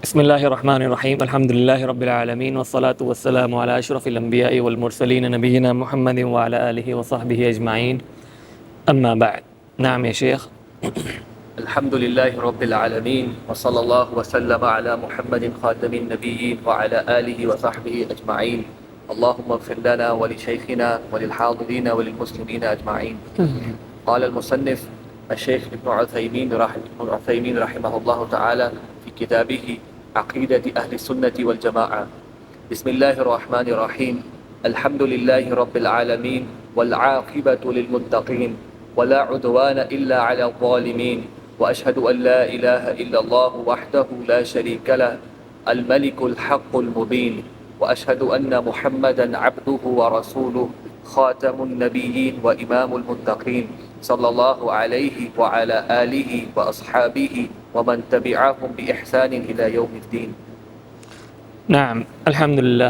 بسم اللہ الرحمن الرحیم الحمد للہ رب العالمین والصلاة والسلام علی اشرف الانبیاء والمرسلین نبینا محمد وعلی آلہ وصحبہ اجمعین اما بعد. نعم یا شیخ. الحمد لله رب العالمين وصلى الله وسلم على محمد خاتم النبيين وعلى آله وصحبه أجمعين. اللهم اغفر لنا ولشيخنا وللحاضرين وللمسلمين أجمعين. قال المصنف الشيخ ابن عثيمين رحمه الله تعالى في كتابه عقيدة أهل السنة والجماعة: بسم الله الرحمن الرحيم. الحمد لله رب العالمين والعاقبة للمتقين ولا عدوان إلا على الظالمين وأشهد أن لا إله إلا الله وحده لا شريك له الملك الحق المبين وأشهد أن محمدا عبده ورسوله خاتم النبيين وإمام المتقين صلى الله عليه وعلى آله وأصحابه ومن تبعهم بإحسان إلى يوم الدين. نعم الحمدللہ.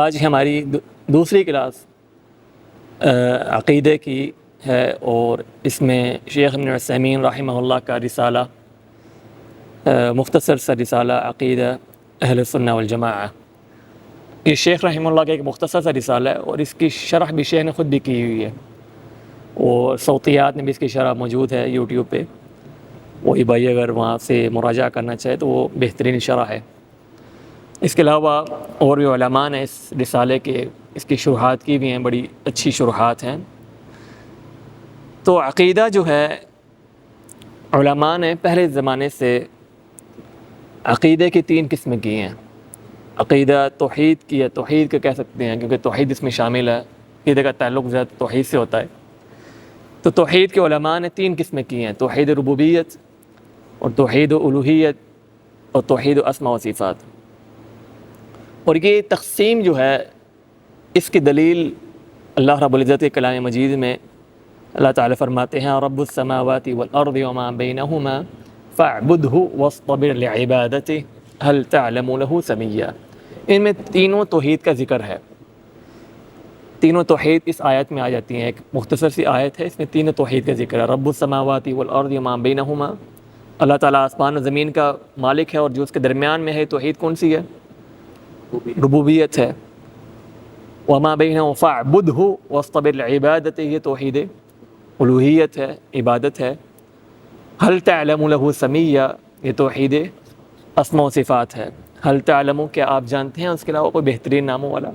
آج ہماری دوسری کلاس عقیدے کی ہے اور اس میں شیخ ابن عثیمین رحمہ اللہ کا رسالہ، مختصر سا رسالہ عقیدہ اہل السنہ والجماعہ. یہ شیخ رحمہ اللہ کا ایک مختصر سا رسالہ ہے اور اس کی شرح بھی شیخ نے خود بھی کی ہوئی ہے اور صوتیات میں بھی اس کی شرح موجود ہے یوٹیوب پہ. وہی بھائی اگر وہاں سے مراجعہ کرنا چاہے تو وہ بہترین شرح ہے. اس کے علاوہ اور بھی علماء نے اس رسالے کے اس کی شروحات کی بھی ہیں، بڑی اچھی شروحات ہیں. تو عقیدہ جو ہے علماء نے پہلے زمانے سے عقیدے کی تین قسمیں کی ہیں. عقیدہ توحید کی ہے، توحید کا کہہ سکتے ہیں کیونکہ توحید اس میں شامل ہے، عقیدے کا تعلق زیادہ توحید سے ہوتا ہے. تو توحید کے علماء نے تین قسمیں کی ہیں: توحید ربوبیت اور توحید الوہیت اور توحید اسماء و صفات. اور یہ تقسیم جو ہے اس کی دلیل اللہ رب العزت کے کلام مجید میں اللہ تعالیٰ فرماتے ہیں: رب السماوات والارض وما بینہما فاعبدہ واصطبر لعبادتہ هل تعلم له سمیا. ان میں تینوں توحید کا ذکر ہے. تینوں توحید اس آیت میں آ جاتی ہیں. ایک مختصر سی آیت ہے، اس میں تینوں توحید کا ذکر ہے. رب السماوات والارض وما بینہما، اللہ تعالیٰ آسمان و زمین کا مالک ہے اور جو اس کے درمیان میں ہے توحید کون سی ہے؟ ربوبیت ہے. وما بینہما فاعبدہ واصطبر لعبادتہ، یہ توحید الوہیت ہے، عبادت ہے. هل تعلم له سمیا، یہ توحید اسماء و صفات ہے. هل تعلم، کیا آپ جانتے ہیں اس کے علاوہ کوئی بہترین ناموں والا؟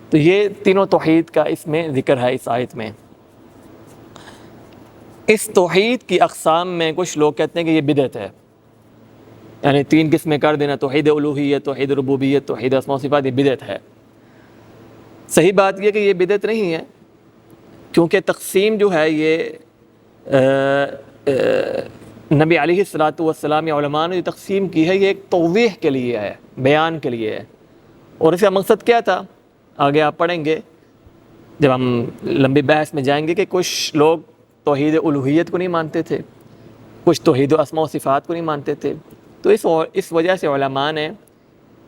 تو یہ تینوں توحید کا اس میں ذکر ہے اس آیت میں. اس توحید کی اقسام میں کچھ لوگ کہتے ہیں کہ یہ بدعت ہے، یعنی تین قسمیں کر دینا: توحید الوہیت، توحید ربوبیت، توحید اسماء و صفات، یہ بدعت ہے. صحیح بات یہ کہ یہ بدعت نہیں ہے، کیونکہ تقسیم جو ہے یہ نبی علیہ الصلاۃ والسلام یا علماء نے جو تقسیم کی ہے یہ ایک توضیح کے لیے ہے، بیان کے لیے ہے. اور اس کا مقصد کیا تھا آگے آپ پڑھیں گے جب ہم لمبی بحث میں جائیں گے کہ کچھ لوگ توحید الوہیت کو نہیں مانتے تھے، کچھ توحید و اسماء و صفات کو نہیں مانتے تھے. تو اس وجہ سے علماء نے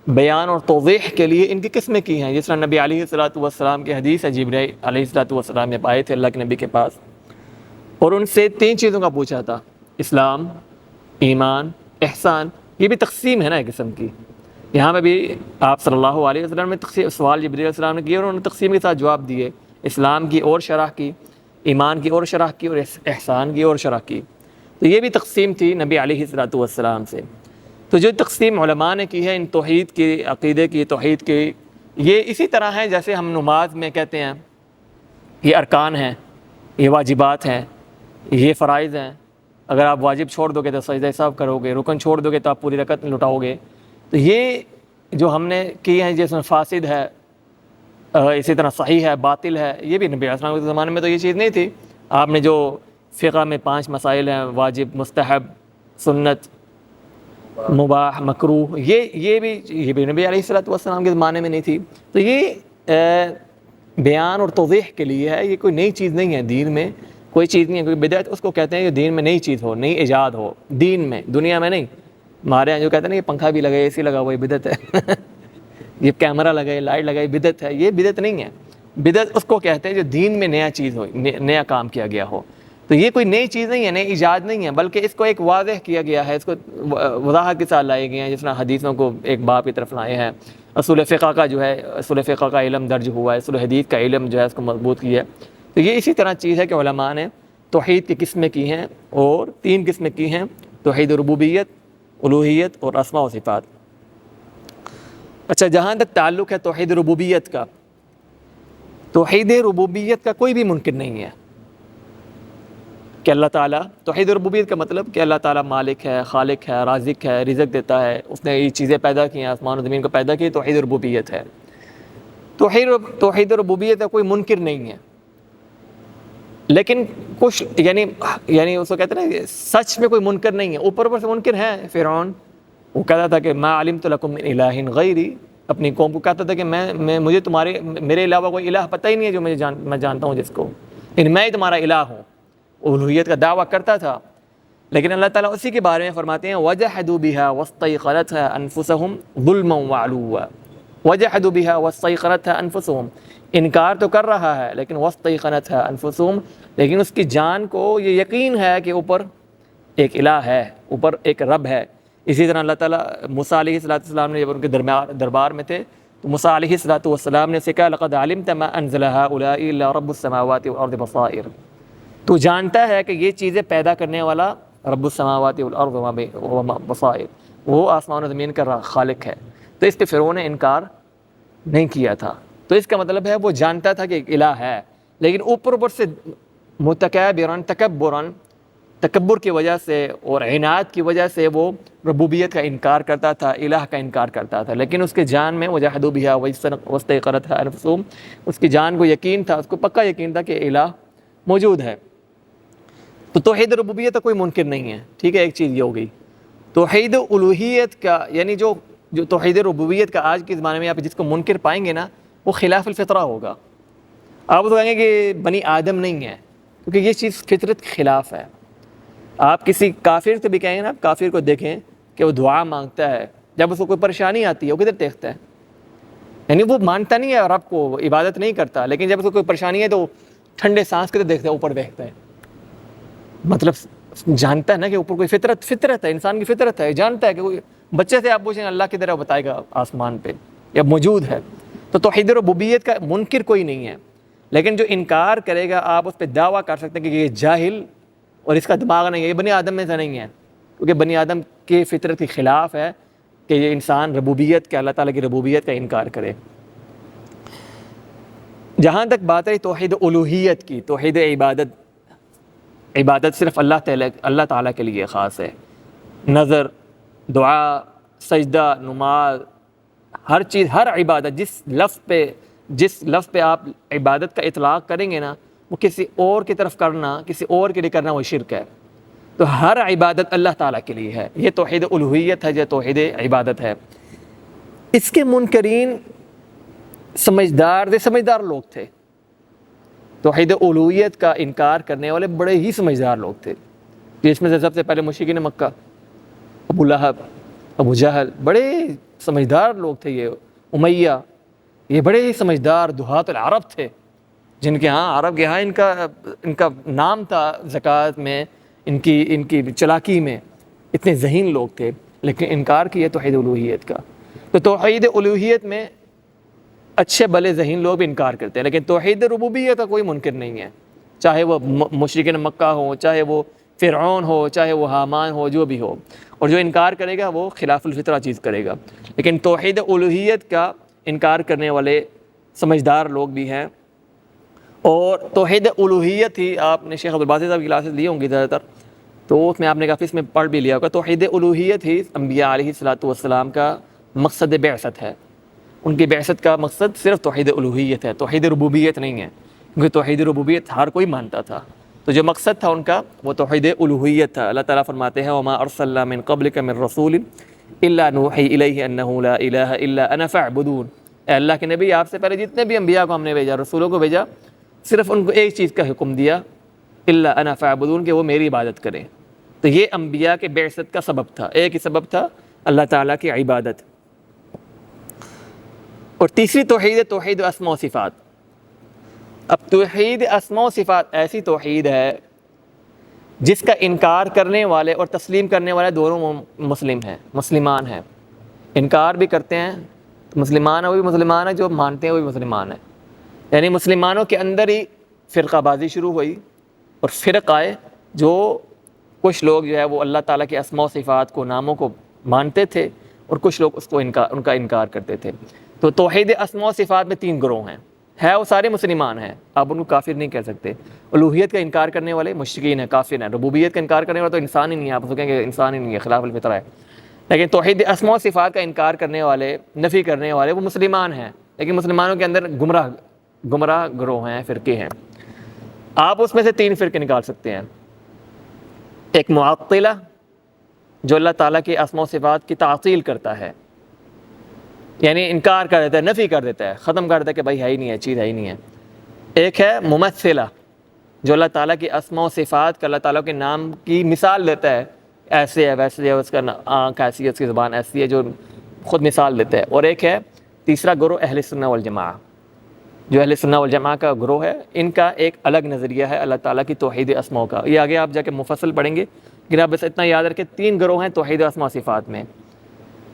بیان اور توضیح کے لیے ان کی قسمیں کی ہیں. جس طرح نبی علیہ الصلاۃ والسلام کی حدیث ہے، جبرائیل علیہ الصلاۃ والسلام جب آئے تھے اللہ کے نبی کے پاس اور ان سے تین چیزوں کا پوچھا تھا: اسلام، ایمان، احسان. یہ بھی تقسیم ہے نا ایک قسم کی. یہاں پہ بھی آپ صلی اللہ علیہ وسلم نے سوال جبرائیل علیہ السلام نے کیا اور انہوں نے تقسیم کے ساتھ جواب دیے. اسلام کی اور شرح کی، ایمان کی اور شرح کی اور احسان کی اور شرح کی. تو یہ بھی تقسیم تھی نبی علیہ الصلاۃ والسلام سے. تو جو تقسیم علماء نے کی ہے ان توحید کی، عقیدے کی، توحید کی، یہ اسی طرح ہے جیسے ہم نماز میں کہتے ہیں یہ ارکان ہیں، یہ واجبات ہیں، یہ فرائض ہیں. اگر آپ واجب چھوڑ دو گے تو سجدہ سہو کرو گے، رکن چھوڑ دو گے تو آپ پوری رکعت لٹاؤ گے. تو یہ جو ہم نے کی ہیں جس میں فاسد ہے، اسی طرح صحیح ہے، باطل ہے، یہ بھی نبی علیہ السلام کے زمانے میں تو یہ چیز نہیں تھی. آپ نے جو فقہ میں 5 مسائل ہیں: واجب، مستحب، سنت، مباح، مکروہ، یہ بھی نبی علیہ الصلوۃ والسلام کے زمانے میں نہیں تھی. تو یہ بیان اور توضیح کے لیے ہے، یہ کوئی نئی چیز نہیں ہے دین میں. کوئی چیز نہیں ہے. کوئی بدعت اس کو کہتے ہیں کہ دین میں نئی چیز ہو، نئی ایجاد ہو دین میں، دنیا میں نہیں. ہمارے یہاں جو کہتے ہیں نا یہ پنکھا بھی لگے، اے سی لگا ہوا، یہ بدعت ہے. یہ کیمرہ لگائے، لائٹ لگائی، بدعت ہے. یہ بدعت نہیں ہے. بدعت اس کو کہتے ہیں جو دین میں نیا چیز ہو، نیا کام کیا گیا ہو. تو یہ کوئی نئی چیز نہیں ہے، نئی ایجاد نہیں ہے، بلکہ اس کو ایک واضح کیا گیا ہے، اس کو وضاحت کے ساتھ لائے گئے ہیں، جس طرح حدیثوں کو ایک باب کی طرف لائے ہیں، اصول فقہ کا جو ہے اصول فقہ کا علم درج ہوا ہے، اصول حدیث کا علم جو ہے اس کو مضبوط کیا ہے۔ تو یہ اسی طرح چیز ہے کہ علماء نے توحید کی قسمیں کی ہیں، اور 3 قسمیں کی ہیں: توحید ربوبیت، الوہیت اور اسماء و صفات۔ اچھا، جہاں تک تعلق ہے توحید ربوبیت کا، توحید ربوبیت کا کوئی بھی منکر نہیں ہے کہ اللہ تعالیٰ، توحید ربوبیت کا مطلب کہ اللہ تعالیٰ مالک ہے، خالق ہے، رازق ہے، رزق دیتا ہے، اس نے یہ چیزیں پیدا کی ہیں، آسمان و زمین کو پیدا کی، توحید ربوبیت ہے۔ توحید ربوبیت کا کوئی منکر نہیں ہے، لیکن کچھ یعنی اس کو کہتے ہیں نا، سچ میں کوئی منکر نہیں ہے، اوپر سے منکر ہے۔ فرعون وہ کہتا تھا کہ ما علمت لکم من الہ غیری، اپنی قوم کو کہتا تھا کہ مجھے میرے علاوہ کوئی الہ پتہ ہی نہیں ہے جو میں جانتا ہوں جس کو، یعنی میں ہی تمہارا الہ ہوں، الوہیت کا دعویٰ کرتا تھا۔ لیکن اللہ تعالیٰ اسی کے بارے میں فرماتے ہیں وَجَحَدُوا بِهَا وَاسْتَيْقَنَتْهَا أَنفُسَهُمْ ظُلْمًا وَعُلُوًّا، وَجَحَدُوا بِهَا وَاسْتَيْقَنَتْهَا أَنفُسُهُمْ، انکار تو کر رہا ہے لیکن وَاسْتَيْقَنَتْهَا أَنفُسُهُمْ، لیکن اس کی جان کو یہ یقین ہے کہ اوپر ایک الہ ہے، اوپر ایک رب ہے۔ اسی طرح اللہ تعالیٰ موسیٰ علیہ السلام نے جب ان کے دربار میں تھے تو موسیٰ علیہ السلام نے کہا لقد علمت ما انزل هؤلاء الا رب السماوات والارض بصائر، تو جانتا ہے کہ یہ چیزیں پیدا کرنے والا رب السماوات والارض وما بصائر، وہ آسمان و زمین کا خالق ہے۔ تو اس پہ فرعون نے انکار نہیں کیا تھا، تو اس کا مطلب ہے وہ جانتا تھا کہ ایک الہ ہے، لیکن اوپر سے متکبرن تکبر کی وجہ سے اور عناد کی وجہ سے وہ ربوبیت کا انکار کرتا تھا، الہ کا انکار کرتا تھا۔ لیکن اس کے جان میں وجحدوا بها واستيقنتها انفسهم، اس کی جان کو یقین تھا، اس کو پکا یقین تھا کہ الہ موجود ہے۔ تو توحید ربوبیت کا کوئی منکر نہیں ہے، ٹھیک ہے، ایک چیز یہ ہو گئی۔ توحید الوہیت کا یعنی جو توحید ربوبیت کا آج کے زمانے میں آپ جس کو منکر پائیں گے نا، وہ خلاف الفطرہ ہوگا۔ آپ تو کہیں گے کہ بنی آدم نہیں ہے، کیونکہ یہ چیز فطرت کے خلاف ہے۔ آپ کسی کافر سے بھی کہیں نا، کافر کو دیکھیں کہ وہ دعا مانگتا ہے، جب اس کو کوئی پریشانی آتی ہے وہ کدھر دیکھتا ہے؟ یعنی وہ مانتا نہیں ہے رب کو، وہ عبادت نہیں کرتا، لیکن جب اس کو کوئی پریشانی ہے تو ٹھنڈے سانس کدھر دیکھتا ہے؟ اوپر دیکھتا ہے۔ مطلب جانتا ہے نا کہ اوپر کوئی فطرت ہے، انسان کی فطرت ہے، جانتا ہے کہ کوئی بچے سے آپ پوچھیں اللہ کدھر ہے، وہ بتائے گا آسمان پہ یا موجود ہے۔ تو توحید ربوبیت کا منکر کوئی نہیں ہے، لیکن جو انکار کرے گا آپ اس پہ دعویٰ کر سکتے ہیں کہ یہ جاہل اور اس کا دماغ نہیں ہے، یہ بنی آدم میں سے نہیں ہے، کیونکہ بنی آدم کی فطرت کے خلاف ہے کہ یہ انسان ربوبیت کے، اللہ تعالیٰ کی ربوبیت کا انکار کرے۔ جہاں تک بات ہے توحید الوہیت کی، توحید عبادت صرف اللہ تعالیٰ کے لیے خاص ہے۔ نظر، دعا، سجدہ، نماز، ہر چیز، ہر عبادت جس لفظ پہ آپ عبادت کا اطلاق کریں گے نا، وہ کسی اور کی طرف کرنا، کسی اور کے لیے کرنا وہ شرک ہے۔ تو ہر عبادت اللہ تعالیٰ کے لیے ہے، یہ توحید الوہیت ہے، یہ توحید عبادت ہے۔ اس کے منکرین سمجھدار لوگ تھے، توحید الوہیت کا انکار کرنے والے بڑے ہی سمجھدار لوگ تھے، جس میں سے سب سے پہلے مشرکین مکہ، ابو لہب، ابو جہل، بڑے سمجھدار لوگ تھے۔ یہ امیہ، یہ بڑے ہی سمجھدار دہات العرب تھے، جن کے ہاں عرب کے ہاں ان کا نام تھا زکوٰۃ میں، ان کی چلاکی میں، اتنے ذہین لوگ تھے، لیکن انکار کیا توحید الوہیت کا۔ تو توحید الوہیت میں اچھے بھلے ذہین لوگ بھی انکار کرتے ہیں، لیکن توحید ربوبیت کا کوئی منکر نہیں ہے، چاہے وہ مشرکین مکہ ہو، چاہے وہ فرعون ہو، چاہے وہ حامان ہو، جو بھی ہو، اور جو انکار کرے گا وہ خلاف الفطرہ چیز کرے گا۔ لیکن توحید الوہیت کا انکار کرنے والے سمجھدار لوگ بھی ہیں، اور توحید الوہیت ہی آپ نے شیخ عبدالباسط صاحب کی کلاسز لی ہوں گی زیادہ تر، تو اس میں آپ نے کافی اس میں پڑھ بھی لیا ہوگا۔ توحید الوہیت ہی انبیاء علیہ السلام کا مقصد بعثت ہے، ان کی بعثت کا مقصد صرف توحید الوہیت ہے، توحید ربوبیت نہیں ہے، کیونکہ توحید ربوبیت ہر کوئی مانتا تھا، تو جو مقصد تھا ان کا وہ توحید الوہیت تھا۔ اللہ تعالیٰ فرماتے ہیں وما ارسلنا من قبلک من رسول الا نوحی الیہ انہ لا الہ الا انا فاعبدون، اے اللہ کے نبی، آپ سے پہلے جتنے بھی انبیاء کو ہم نے بھیجا، رسولوں کو بھیجا، صرف ان کو ایک چیز کا حکم دیا، الا انا فاعبدون، کہ وہ میری عبادت کریں۔ تو یہ انبیاء کے بعثت کا سبب تھا، ایک ہی سبب تھا، اللہ تعالیٰ کی عبادت۔ اور تیسری توحید ہے توحید اسماء و صفات۔ اب توحید اسماء و صفات ایسی توحید ہے جس کا انکار کرنے والے اور تسلیم کرنے والے دونوں مسلمان ہیں. انکار بھی کرتے ہیں مسلمان ہیں، وہ بھی مسلمان ہیں، جو مانتے ہیں وہ بھی مسلمان ہیں. یعنی مسلمانوں کے اندر ہی فرقہ بازی شروع ہوئی اور فرق آئے، جو کچھ لوگ جو ہے وہ اللہ تعالیٰ کے اسماء و صفات کو، ناموں کو مانتے تھے، اور کچھ لوگ اس کو ان کا انکار کرتے تھے. تو توحید اسماء و صفات میں 3 گروہ ہیں. وہ سارے مسلمان ہیں، آپ ان کو کافر نہیں کہہ سکتے. الوہیت کا انکار کرنے والے مشرکین ہیں، کافر ہیں. ربوبیت کا انکار کرنے والا تو انسان ہی نہیں ہے، آپ اس کو کہیں گے انسان ہی نہیں ہے، خلاف الفطرہ ہے. لیکن توحید اسماء و صفات کا انکار کرنے والے، نفی کرنے والے، وہ مسلمان ہیں. لیکن مسلمانوں کے اندر گمراہ گروہ ہیں، فرقے ہیں. آپ اس میں سے 3 فرقے نکال سکتے ہیں. ایک معطلہ، جو اللہ تعالیٰ کی اسماء و صفات کی تعطیل کرتا ہے، یعنی انکار کر دیتا ہے، نفی کر دیتا ہے، ختم کر دیتا ہے کہ بھائی ہے ہی نہیں ہے، چیز ہے ہی نہیں ہے. ایک ہے ممثلہ، جو اللہ تعالیٰ کی اسماء و صفات کا، اللہ تعالیٰ کے نام کی مثال دیتا ہے، ایسے ہے ویسے ہے، اس کا آنکھ ایسی ہے، اس کی زبان ایسی ہے، جو خود مثال دیتا ہے. اور ایک ہے تیسرا گروہ اہل سنہ والجماعہ. جو اہل سنہ والجماعہ کا گروہ ہے، ان کا ایک الگ نظریہ ہے اللہ تعالیٰ کی توحید اسماء کا. یہ آگے آپ جا کے مفصل پڑھیں گے، لیکن آپ بس اتنا یاد رکھیں 3 گروہ ہیں توحید اسماء و صفات میں: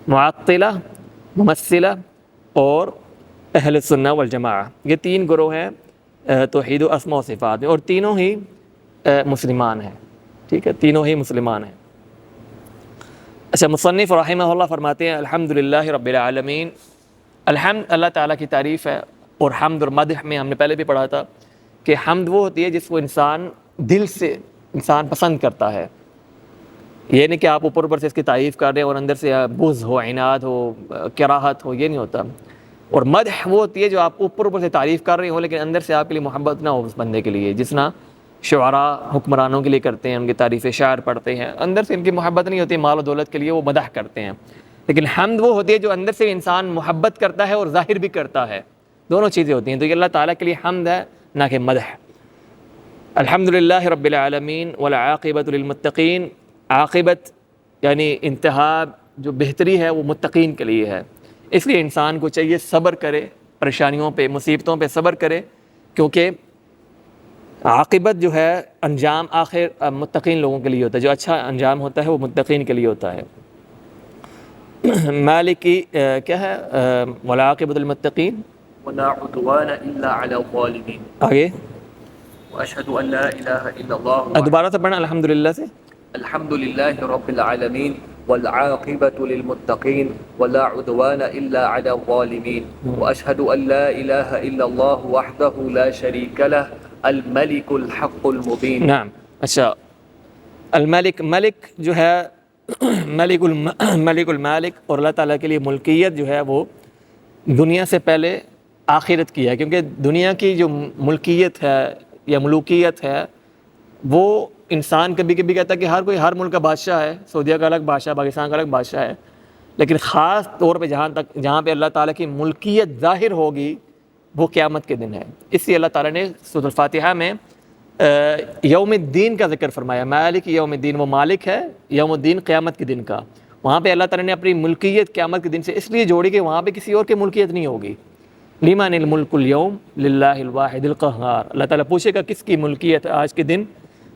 معطلہ، ممثلہ اور اہل سنہ والجماعہ. یہ 3 گروہ ہیں توحید و اسماء و صفات میں، اور تینوں ہی مسلمان ہیں. ٹھیک ہے، تینوں ہی مسلمان ہیں. اچھا، مصنف رحمہ اللہ فرماتے ہیں الحمدللہ رب العالمین. الحمد اللہ تعالیٰ کی تعریف ہے، اور حمد اور مدح میں ہم نے پہلے بھی پڑھا تھا کہ حمد وہ ہوتی ہے جس کو انسان دل سے پسند کرتا ہے. یہ نہیں کہ آپ اوپر سے اس کی تعریف کر رہے ہیں اور اندر سے بغض ہو، عناد ہو، کراہت ہو، یہ نہیں ہوتا. اور مدح وہ ہوتی ہے جو آپ اوپر سے تعریف کر رہے ہو لیکن اندر سے آپ کے لیے محبت نہ ہو اس بندے کے لیے. جس طرح شعراء حکمرانوں کے لیے کرتے ہیں، ان کی تعریف، شاعر پڑھتے ہیں، اندر سے ان کی محبت نہیں ہوتی، مال و دولت کے لیے وہ مدح کرتے ہیں. لیکن حمد وہ ہوتی ہے جو اندر سے انسان محبت کرتا ہے اور ظاہر بھی کرتا ہے، دونوں چیزیں ہوتی ہیں. تو یہ اللہ تعالیٰ کے لیے حمد ہے، نہ کہ مدح. الحمدللہ رب العالمین والعاقبۃ للمتقین. عاقبت یعنی انتہا جو بہتری ہے وہ متقین کے لیے ہے. اس لیے انسان کو چاہیے صبر کرے، پریشانیوں پہ، مصیبتوں پہ صبر کرے، کیونکہ عاقبت جو ہے، انجام آخر متقین لوگوں کے لیے ہوتا ہے. جو اچھا انجام ہوتا ہے وہ متقین کے لیے ہوتا ہے. مالکی کیا ہے؟ والعاقبۃ للمتقین ولا عدوان الا على الظالمين. آگے واشهد ان لا اله الا الله. دوبارہ سے پڑھنا الحمدللہ سے. الحمد لله رب العالمين والعاقبة للمتقين ولا عدوان إلا على الظالمين وأشهد أن لا إله إلا الله وحده لا شريك له الملك الحق المبين. نعم. اچھا، الملک، ملک جو ہے ملک المالک، اور اللہ تعالیٰ کے لیے ملکیت جو ہے وہ دنیا سے پہلے آخرت کی ہے. کیونکہ دنیا کی جو ملکیت ہے یا ملوکیت ہے، وہ انسان کبھی کبھی کہتا ہے کہ ہر ملک کا بادشاہ ہے، سعودیہ کا الگ بادشاہ، پاکستان کا الگ بادشاہ ہے. لیکن خاص طور پہ جہاں پہ اللہ تعالیٰ کی ملکیت ظاہر ہوگی وہ قیامت کے دن ہے. اس لیے اللہ تعالیٰ نے سورۃ الفاتحہ میں یوم الدین کا ذکر فرمایا. مالک یوم الدین، وہ مالک ہے یوم الدین، قیامت کے دن کا. وہاں پہ اللہ تعالیٰ نے اپنی ملکیت قیامت کے دن سے اس لیے جوڑی کہ وہاں پہ کسی اور کی ملکیت نہیں ہوگی. لمن الملک اليوم للہ الواحد القہار. اللہ تعالیٰ پوچھے گا کس کی ملکیت ہے آج کے دن،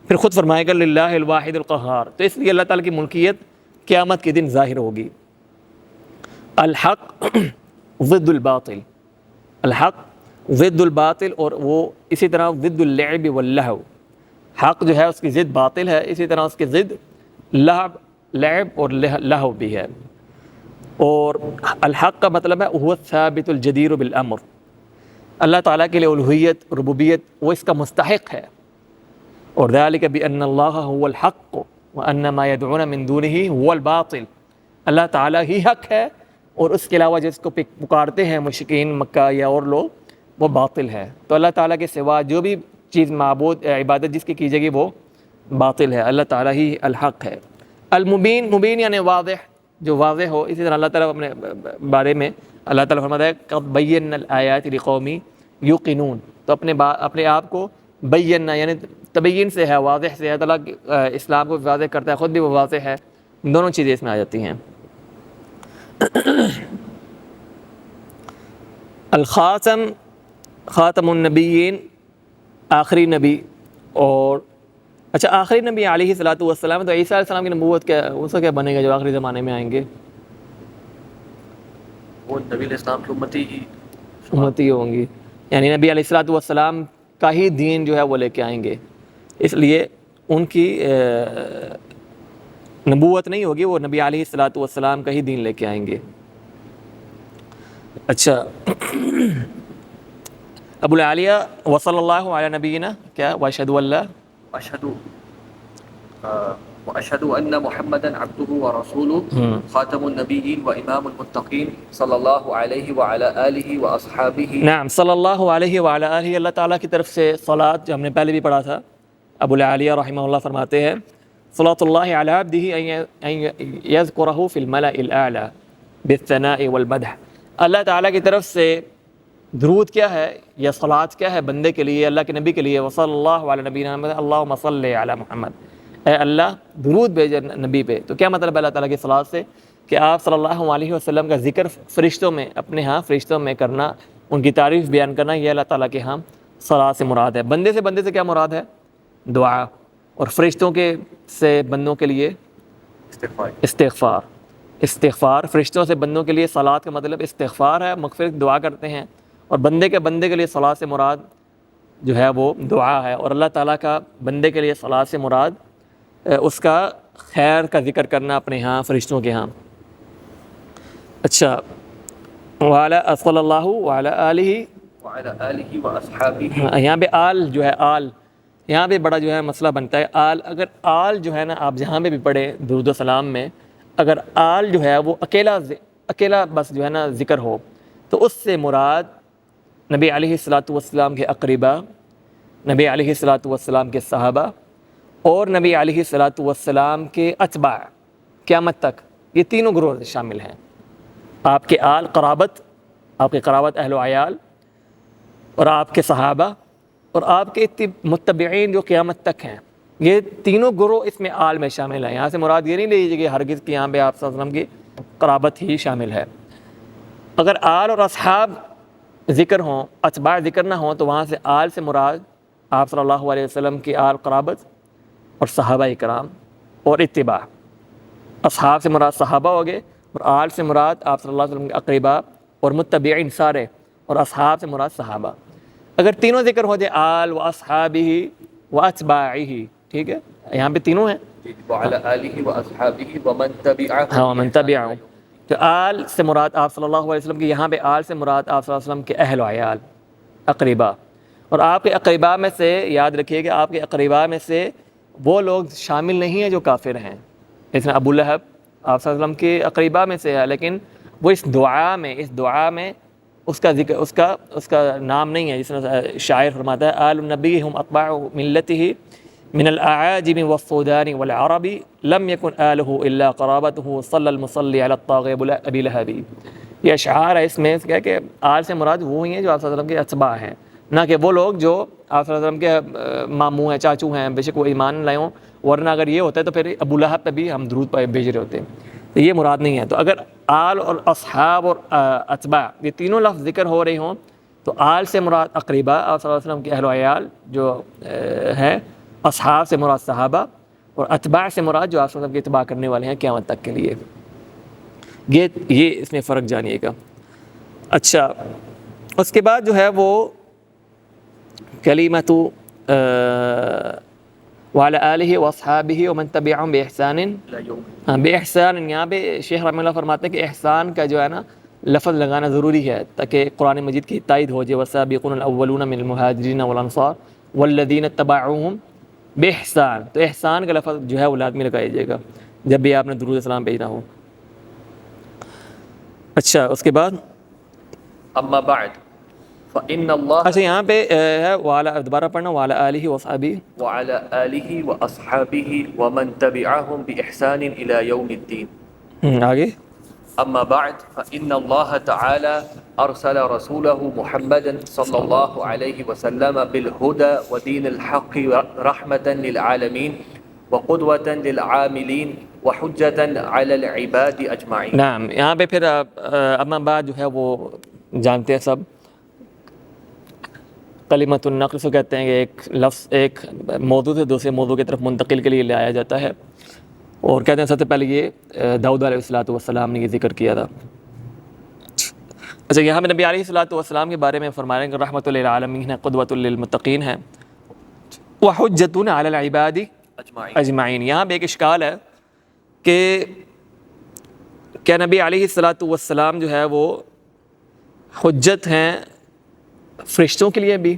پھر خود فرمائے گا للہ الواحد القہار. تو اس لیے اللہ تعالیٰ کی ملکیت قیامت کے دن ظاہر ہوگی. الحق ضد الباطل، الحق ضد الباطل، اور وہ اسی طرح ضد اللعب واللہو. حق جو ہے اس کی ضد باطل ہے، اسی طرح اس کی ضد لعب اور لہو بھی ہے. اور الحق کا مطلب ہے هو الثابت الجدیر بالامر. اللہ تعالیٰ کے لیے الوہیت، ربوبیت، وہ اس کا مستحق ہے. اور ذالک بان اللہ هو الحق وان ما يدعون من دونه هو الباطل. اللہ تعالیٰ ہی حق ہے اور اس کے علاوہ جس کو پکارتے ہیں مشرکین مکہ یا اور لوگ، وہ باطل ہے. تو اللہ تعالیٰ کے سوا جو بھی چیز معبود، عبادت جس کی جائے گی وہ باطل ہے. اللہ تعالیٰ ہی الحق ہے. المبین، مبین یعنی واضح، جو واضح ہو. اسی طرح اللہ تعالیٰ اپنے بارے میں اللہ تعالیٰ فرماتا ہے قد بینا الآیات لقوم یوقنون. تو اپنے آپ کو بینا یعنی تبیین سے ہے، واضح سے ہے. اللہ اسلام کو واضح کرتا ہے، خود بھی وہ واضح ہے. دونوں چیزیں اس میں آ جاتی ہیں. الخاتم، خاتم النبیین، آخری نبی. اور اچھا آخری نبی علیہ الصلوۃ والسلام، تو عیسیٰ علیہ السلام کی نبوت کیا، اس کا کیا بنے گا جو آخری زمانے میں آئیں گے؟ وہ نبی علیہ السلام کی امتی ہی امتی ہوں گی، یعنی نبی علیہ الصلوۃ والسلام کا ہی دین جو ہے وہ لے کے آئیں گے، اس لیے ان کی نبوت نہیں ہوگی، وہ نبی علیہ الصلوۃ والسلام کا ہی دین لے کے آئیں گے۔ اچھا ابو العالیہ وصلی اللہ علی نبینا کیا واشہد اللہ واشهد ان محمدا عبده ورسوله خاتم النبیین وامام المتقین صلی اللہ علیہ وعلی آلہ واصحابہ۔ نعم صلی اللہ علیہ وعلی آلہ، اللہ تعالیٰ کی طرف سے صلاۃ، جو ہم نے پہلے بھی پڑھا تھا، ابو العالیہ رحمہ اللہ فرماتے ہیں صلاۃ اللہ علی عبدہ ان یذکرہ فی الملأ الاعلی بالثناء والمدح۔ اللہ تعالیٰ کی طرف سے درود کیا ہے یا صلاۃ کیا ہے بندے کے لیے، اللہ کے نبی کے لیے، وصلی اللہ علی نبینا محمد، اللہم صلی علی محمد، اے اللہ درود بھیجے نبی پہ۔ تو کیا مطلب ہے اللہ تعالیٰ کی صلاۃ سے؟ کہ آپ صلی اللہ علیہ وسلم کا ذکر فرشتوں میں، اپنے ہاں فرشتوں میں کرنا، ان کی تعریف بیان کرنا، یہ اللہ تعالیٰ کے ہاں صلاۃ سے مراد ہے۔ بندے سے کیا مراد ہے؟ دعا، اور فرشتوں کے سے بندوں کے لیے استغفار۔ فرشتوں سے بندوں کے لیے صلاۃ کا مطلب استغفار ہے، مغفرت دعا کرتے ہیں، اور بندے کے لیے صلاۃ سے مراد جو ہے وہ دعا ہے، اور اللہ تعالیٰ کا بندے کے لیے صلاۃ سے مراد اس کا خیر کا ذکر کرنا اپنے ہاں فرشتوں کے ہاں۔ اچھا صلی اللہ وعلی آلہ واصحابہ، یہاں پہ آل جو ہے، آل یہاں پہ بڑا جو ہے مسئلہ بنتا ہے۔ آل، اگر آل جو ہے نا آپ جہاں پہ بھی پڑھے درود و سلام میں، اگر آل جو ہے وہ اکیلا بس جو ہے نا ذکر ہو، تو اس سے مراد نبی علیہ الصلوۃ والسلام کے اقربا، نبی علیہ الصلوۃ والسلام کے صحابہ، اور نبی علیہ الصلوۃ والسلام کے اتباع قیامت تک، یہ تینوں گروہ شامل ہیں۔ آپ کے آل قرابت، آپ کے قرابت اہل و عیال، اور آپ کے صحابہ، اور آپ کے متبعین جو قیامت تک ہیں، یہ تینوں گروہ اس میں آل میں شامل ہیں۔ یہاں سے مراد یہ نہیں لیجیے کہ ہرگز کہ یہاں پہ آپ صلی اللہ علیہ وسلم کی قرابت ہی شامل ہے۔ اگر آل اور اصحاب ذکر ہوں، اتباع ذکر نہ ہوں، تو وہاں سے آل سے مراد آپ صلی اللہ علیہ وسلم کی آل قرابت اور صحابہ اکرام اور اتباع۔ اصحاب سے مراد صحابہ ہو گئے، اور آل سے مراد آپ صلی اللہ علیہ وسلم کے اقرباء اور متبعین سارے، اور اصحاب سے مراد صحابہ۔ اگر تینوں ذکر ہو جائے، آل و اصحابہ و اتباعہ، ٹھیک ہے، یہاں پہ تینوں ہیں، وعلی آلہ واصحابہ ومن تبعہم، ہاں من تبعہم، تو آل سے مراد آپ صلی اللہ علیہ وسلم کی، یہاں پہ آل سے مراد آپ صلی اللہ علیہ وسلم کے اہل و عیال، اقرباء۔ اور آپ کے اقرباء میں سے یاد رکھیے کہ آپ کے اقرباء میں سے وہ لوگ شامل نہیں ہیں جو کافر ہیں۔ اس میں ابو لہب آپ صلی اللہ علیہ وسلم کے اقرباء میں سے ہے، لیکن وہ اس دعا میں اس کا ذکر، اس کا نام نہیں ہے، جس طرح شاعر فرماتا ہے آل النبی ہم اتباع ملتہ من الاعاجم والسودان والعرب لم يكن آلہ الا قرابته صلی المصلی علی الطاغی ابی لہب۔ یہ اشعار ہے، اس میں کہ آل سے مراد وہ ہی ہیں جو آپ صلی اللہ علیہ وسلم کے اتباع ہیں، نہ کہ وہ لوگ جو آپ صلی اللہ علیہ وسلم کے ماموں ہیں، چاچو ہیں، بے شک وہ ایمان لائے ہوں، ورنہ اگر یہ ہوتا ہے تو پھر ابو لہب پہ بھی ہم درود بھیج رہے ہوتے ہیں۔ تو یہ مراد نہیں ہے۔ تو اگر آل اور اصحاب اور اتباع یہ تینوں لفظ ذکر ہو رہے ہوں، تو آل سے مراد اقرباء آپ صلی اللہ علیہ وسلم کے اہل و عیال جو ہیں، اصحاب سے مراد صحابہ، اور اتباع سے مراد جو آپ صلی اللہ علیہ وسلم کی اتباع کرنے والے ہیں قیامت تک کے لیے۔ یہ اس میں فرق جانیے گا۔ اچھا اس کے بعد جو ہے وہ کلمۃ وعلی آلہ واصحابہ ومن تبعہم بإحسان، بإحسان، یہاں پہ شیخ رحمہ اللہ فرماتے ہیں کہ احسان کا جو ہے نا لفظ لگانا ضروری ہے تاکہ قرآن مجید کی تائید ہو جائے، والسابقون الاولون من المہاجرین والانصار والذین اتبعوہم بإحسان۔ تو احسان کا لفظ جو ہے وہ لازمی لگائیے گا جب بھی آپ نے درود السلام بھیجنا ہو۔ اچھا اس کے بعد اما بعد فإن اللہ، اچھا یہاں پہ ہے دوبارہ پڑھنا، وعلی آلہ وصحبہ، وعلی آلہ واصحابہ ومن تبعہم بإحسان إلی یوم الدین۔ آگے اما بعد فإن اللہ تعالی ارسل رسولہ محمدا صلی اللہ علیہ وسلم بالہدى ودین الحق رحمة للعالمین وقدوة للعاملین وحجة علی العباد اجمعین۔ نعم، یہاں پہ پھر اما بعد جو ہے وہ جانتے ہیں سب، کلمۃ النقل سے کہتے ہیں کہ ایک لفظ ایک موضوع سے دوسرے موضوع کی طرف منتقل کے لیے لایا جاتا ہے، اور کہتے ہیں سب سے پہلے یہ داؤد علیہ الصلوۃ والسلام نے یہ ذکر کیا تھا۔ اچھا، یہاں پہ نبی علیہ الصلوۃ والسلام کے بارے میں فرما رہے ہیں کہ رحمۃ للعالمین ہے، قدوۃ للمتقین ہے، وحجۃ علی العباد اجمعین۔ یہاں پہ ایک اشکال ہے کہ کیا نبی علیہ الصلوۃ والسلام جو ہے وہ حجت ہیں فرشتوں کے لیے بھی؟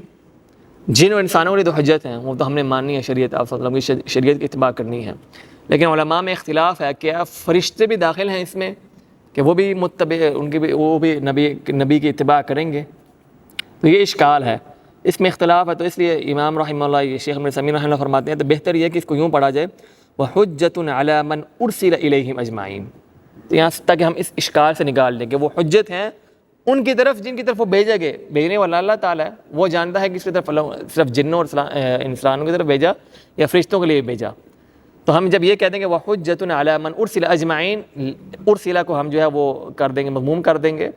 جن اور انسانوں کے لیے تو حجت ہیں، وہ تو ہم نے ماننی ہے، شریعت آپ صلی اللہ علیہ وسلم کی شریعت کی اتباع کرنی ہے، لیکن علماء میں اختلاف ہے کیا فرشتے بھی داخل ہیں اس میں کہ وہ بھی متبع، ان کی بھی وہ بھی نبی کی اتباع کریں گے؟ تو یہ اشکال ہے، اس میں اختلاف ہے۔ تو اس لیے امام رحمہ اللہ، شیخ ابن سمین رحمہ اللہ فرماتے ہیں تو بہتر یہ کہ اس کو یوں پڑھا جائے وَحُجَّةٌ عَلَى مَنْ أُرْسِلَ إِلَيْهِمْ أَجْمَعِينَ، تو یہاں تاکہ ہم اس اشکال سے نکال دیں کہ وہ حجت ہیں ان کی طرف جن کی طرف وہ بھیجا گئے، بھیجنے والا اللہ تعالیٰ ہے، وہ جانتا ہے کہ اس کی طرف صرف جنوں اور انسانوں کی طرف بھیجا یا فرشتوں کے لیے بھیجا۔ تو ہم جب یہ کہہ دیں گے وَحُجَّةٌ عَلَى مَنْ أُرْسِلَ أَجْمَعِينَ، أُرْسِلَ کو ہم جو ہے وہ کر دیں گے، مضموم کر دیں گے،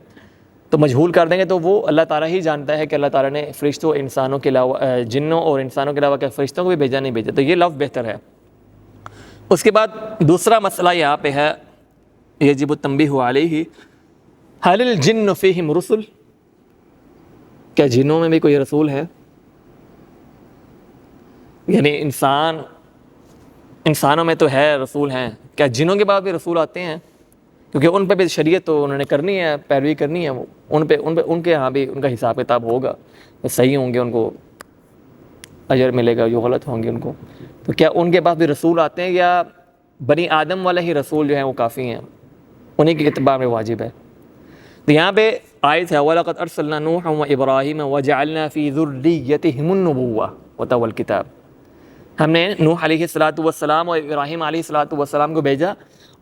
تو مجہول کر دیں گے، تو وہ اللہ تعالیٰ ہی جانتا ہے کہ اللہ تعالیٰ نے فرشتوں انسانوں کے علاوہ جنوں اور انسانوں کے علاوہ کیا فرشتوں کو بھی بھیجا نہیں بھیجا، تو یہ لفظ بہتر ہے۔ اس کے بعد دوسرا مسئلہ یہاں پہ ہے یجب التنبیہ علیہ، هل الجن فیہم رسل، کیا جنوں میں بھی کوئی رسول ہے؟ یعنی انسانوں میں تو ہے رسول ہیں، کیا جنوں کے بعد بھی رسول آتے ہیں؟ کیونکہ ان پہ بھی شریعت تو انہوں نے کرنی ہے، پیروی کرنی ہے، ان کے ہاں بھی ان کا حساب کتاب ہوگا، صحیح ہوں گے ان کو اجر ملے گا، جو غلط ہوں گے ان کو، تو کیا ان کے پاس بھی رسول آتے ہیں یا بنی آدم والا ہی رسول جو ہیں وہ کافی ہیں، انہی کی اتباع میں واجب ہے؟ تو یہاں پہ آیت ہے وَلَقَدْ أَرْسَلْنَا نُوحًا وَإِبْرَاهِيمَ وَجَعَلْنَا فِي ذُرِّيَّتِهِمُ النُّبُوَّةَ وَتَوَّ الْكِتَابَ، ہم نے نوح علیہ الصلوۃ والسلام اور ابراہیم علیہ الصلوۃ والسلام کو بھیجا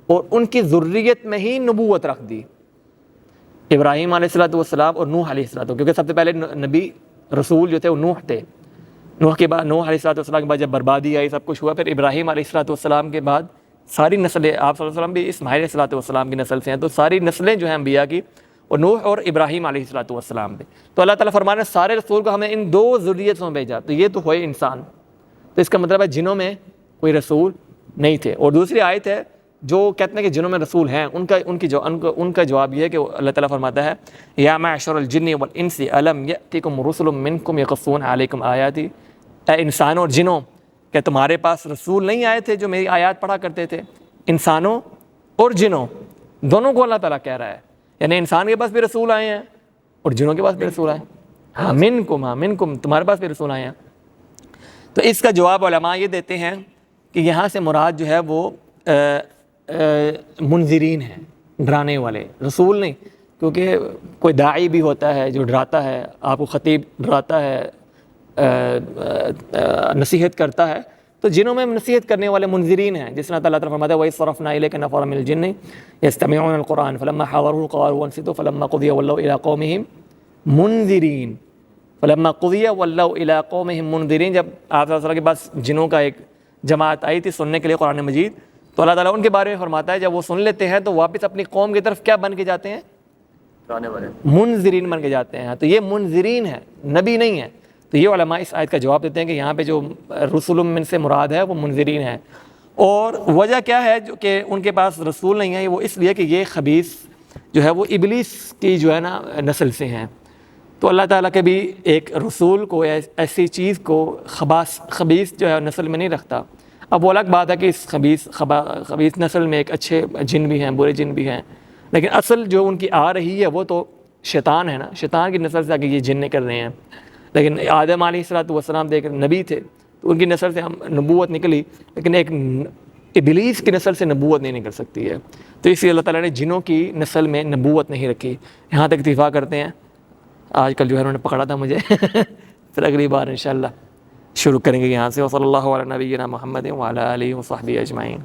اور ان کی ذریت میں ہی نبوت رکھ دی، ابراہیم علیہ الصلوۃ والسلام اور نوح علیہ الصلوۃ، کیونکہ سب سے پہلے نبی رسول جو تھے وہ نوح تھے، نوح کے بعد نوح علیہ الصلوۃ والسلام کے بعد جب بربادی آئی سب کچھ ہوا، پھر ابراہیم علیہ الصلوۃ والسلام کے بعد ساری نسلیں، آپ صلی اللہ علیہ وسلم بھی اسماعیل علیہ الصلوۃ والسلام کی نسل سے ہیں، تو ساری نسلیں جو ہیں انبیاء کی اور نوح اور ابراہیم علیہ الصلوۃ والسلام پہ، تو اللہ تعالیٰ فرمانے سارے رسول کو ہم نے ان دو ذریتوں میں بھیجا، تو یہ تو ہوئے انسان، تو اس کا مطلب ہے جنوں میں کوئی رسول نہیں تھے۔ اور دوسری آیت ہے جو کہتے ہیں کہ جنوں میں رسول ہیں، ان کا جواب یہ ہے کہ اللہ تعالیٰ فرماتا ہے یا معشر الجن والانس الم یأتکم رسل منکم یقصون علیکم آیاتی، اے انسانوں اور جنوں، کیا تمہارے پاس رسول نہیں آئے تھے جو میری آیات پڑھا کرتے تھے؟ انسانوں اور جنوں دونوں کو اللہ تعالیٰ کہہ رہا ہے، یعنی انسان کے پاس بھی رسول آئے ہیں اور جنوں کے پاس بھی رسول آئے ہیں، ہاں منکم تمہارے پاس بھی رسول آئے ہیں۔ تو اس کا جواب علماء یہ دیتے ہیں کہ یہاں سے مراد جو ہے وہ منذرین ہیں، ڈرانے والے، رسول نہیں، کیونکہ کوئی داعی بھی ہوتا ہے جو ڈراتا ہے، آپ کو خطیب ڈراتا ہے، نصیحت کرتا ہے، تو جنوں میں نصیحت کرنے والے منذرین ہیں، جس طرح اللہ تعالیٰ فرماتا ہے وَإِذْ صَرَفْنَا إِلَيْكَ نَفَرًا مِنَ الْجِنِّ يَسْتَمِعُونَ الْقُرْآنَ فَلَمَّا حَضَرُوهُ قَالُوا أَنصِتُوا فَلَمَّا قُضِيَ وَلَّوْا إِلَىٰ قَوْمِهِمْ مُنذِرِينَ، فَلَمَّا قُضِيَ وَلَّوْا إِلَىٰ قَوْمِهِمْ مُنذِرِينَ، جب آپ صلی اللہ علیہ وسلم کے پاس جنوں کا ایک جماعت آئی تھی سننے کے لیے قرآن مجید، تو اللہ تعالیٰ ان کے بارے میں فرماتا ہے جب وہ سن لیتے ہیں تو واپس اپنی قوم کی طرف کیا بن کے جاتے ہیں؟ منذرین بن کے جاتے ہیں، تو یہ منذرین ہے، نبی نہیں ہے۔ تو یہ علماء اس آیت کا جواب دیتے ہیں کہ یہاں پہ جو رسول من سے مراد ہے وہ منذرین ہے، اور وجہ کیا ہے جو کہ ان کے پاس رسول نہیں ہے، وہ اس لیے کہ یہ خبیث جو ہے وہ ابلیس کی جو ہے نا نسل سے ہیں، تو اللہ تعالیٰ کے بھی ایک رسول کو ایسی چیز کو خبیث جو ہے نسل میں نہیں رکھتا۔ اب وہ الگ بات ہے کہ اس خبیث نسل میں ایک اچھے جن بھی ہیں، برے جن بھی ہیں، لیکن اصل جو ان کی آ رہی ہے وہ تو شیطان ہے نا، شیطان کی نسل سے آگے یہ جن کر رہے ہیں، لیکن آدم علیہ الصلوۃ والسلام دیکھ نبی تھے تو ان کی نسل سے ہم نبوت نکلی، لیکن ایک ابلیس کی نسل سے نبوت نہیں نکل سکتی ہے، تو اس لیے اللہ تعالیٰ نے جنوں کی نسل میں نبوت نہیں رکھی۔ یہاں تک اتفاق کرتے ہیں، آج کل جو ہے انہوں نے پکڑا تھا مجھے پھر اگلی بار انشاءاللہ شروع کریں گے یہاں سے۔ وصلی اللہ علی نبینا محمد وعلی آلہ وصحبہ اجمعین۔